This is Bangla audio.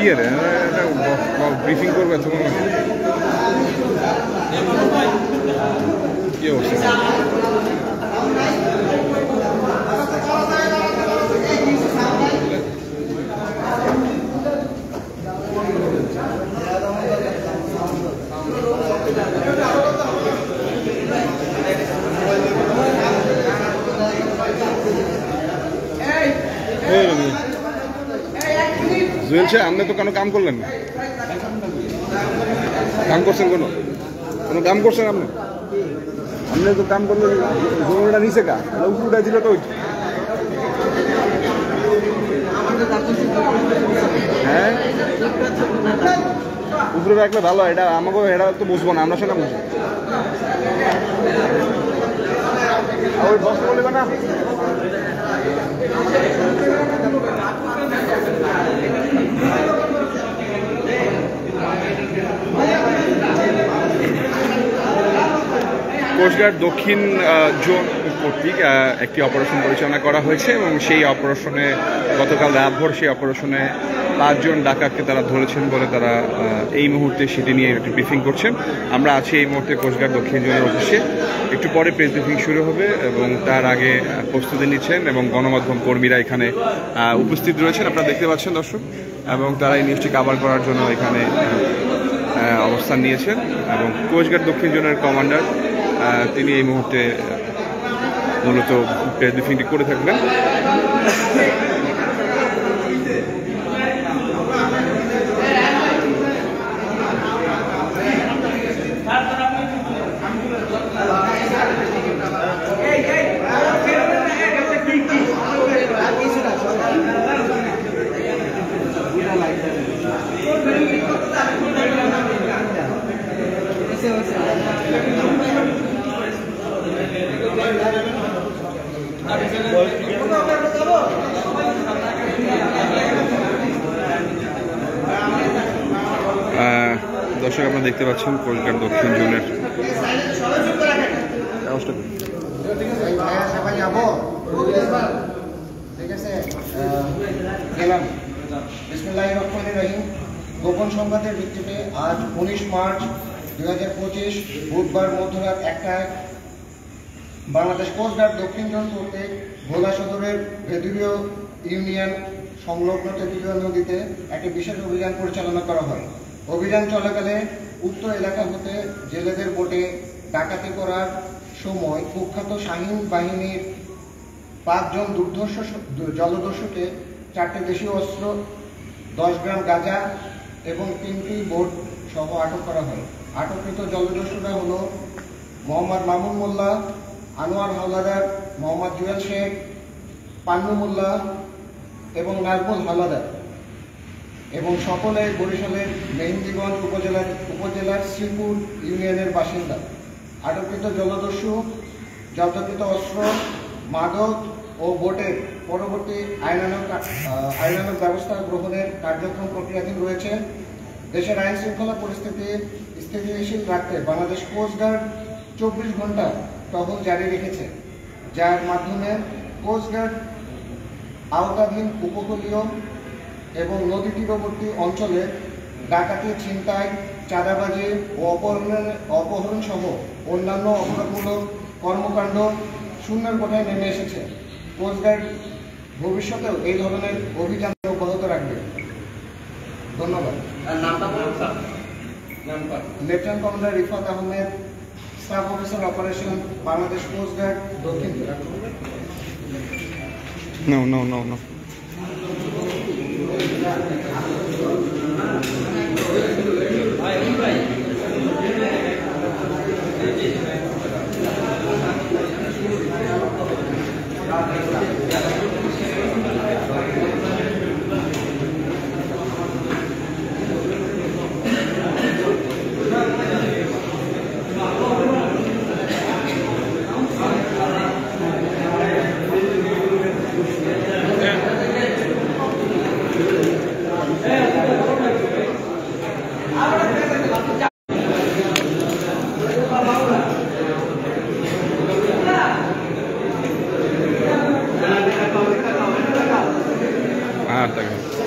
কি রে ব্রিফিং করবে তোমার কি অবস্থা জুয়েল সাহেব আপনি তো কোনো কাম করলেন না কাম করছেন কোনো কাম করছেন আপনি আপনি তো কাম করলেন জমিটা নিচে কা উপরটা ছিল তো হ্যাঁ উপরে রাখলে ভালো এটা আমাকে এটা তো বুঝবো না আমরা সেটা বুঝবো ওই বস বলবে না কোস্টগার্ড দক্ষিণ জোন কর্তৃক একটি অপারেশন পরিচালনা করা হয়েছে এবং সেই অপারেশনে গতকাল রাতভর সেই অপারেশনে 5 জন ডাকাতকে তারা ধরেছেন বলে তারা এই মুহূর্তে সেটি নিয়ে একটি ব্রিফিং করছেন। আমরা আছি এই মুহূর্তে কোস্টগার্ড দক্ষিণ জোনের অফিসে, একটু পরে প্রেস ব্রিফিং শুরু হবে এবং তার আগে প্রস্তুতি নিচ্ছেন এবং গণমাধ্যম কর্মীরা এখানে উপস্থিত রয়েছেন আপনারা দেখতে পাচ্ছেন দর্শক, এবং তারা এই নিউজটি কভার করার জন্য এখানে অবস্থান নিয়েছেন এবং কোস্টগার্ড দক্ষিণ জোনের কমান্ডার তিনি এই মুহূর্তে মূলত প্রেস ব্রিফিংটি করে থাকবেন। দর্শক আপনারা দেখতে পাচ্ছেন কোস্টগার্ড দক্ষিণ জোনের গোপন সংবাদের ভিত্তিতে আজ 19 মার্চ 2025 বুধবার মধ্যরাত 1টায় বাংলাদেশ কোস্টগার্ড দক্ষিণ জোন কর্তৃক ভোলা সদরের ভেদুরীয় ইউনিয়ন সংলগ্ন তেঁতুলিয়া নদীতে একটি বিশেষ অভিযান পরিচালনা করা হয়। অভিযান চলাকালে উক্ত এলাকা হতে জেলেদের বোটে ডাকাতি করার সময় কুখ্যাত শাহীন বাহিনীর 5 জন জলদস্যুকে 4টি দেশীয় অস্ত্র, 10 গ্রাম গাঁজা এবং 3টি বোট সহ আটক করা হয়। আটককৃত জলদস্যুরা হল মোহাম্মদ মামুন মোল্লা, আনোয়ার হাওলাদার, মোহাম্মদ জুয়েল শেখ, পান্নু মোল্লা এবং নাজমুল হাওলাদার এবং সকলে বরিশালের মেহেন্দিগঞ্জ উপজেলার শ্রীপুর ইউনিয়নের বাসিন্দা। আটককৃত জলদস্যু জব্দকৃত অস্ত্র, মাদক ও বোটের পরবর্তী আইনানুগ ব্যবস্থা গ্রহণের কার্যক্রম প্রক্রিয়াধীন রয়েছে। দেশের আইন শৃঙ্খলা পরিস্থিতি স্থিতিশীল রাখতে বাংলাদেশ কোস্টগার্ড 24 ঘন্টা টহল জারি রেখেছে, যার মাধ্যমে কোস্টগার্ড আওতাধীন উপকূলীয় এবং নদী তীরবর্তী অঞ্চলে ডাকাতি, ছিনতাই, চাঁদাবাজি ও অপহরণ সহ অন্যান্য অপরাধমূলক কর্মকাণ্ড শূন্যের কোঠায় নেমে এসেছে। কোস্টগার্ড ভবিষ্যতেও এই ধরনের অভিযান অব্যাহত রাখবে। ধন্যবাদ। Lieutenant commander Rifat Ahmed, staff officer operation, Bangladesh coast guard দক্ষিণ। No. Ah, tá.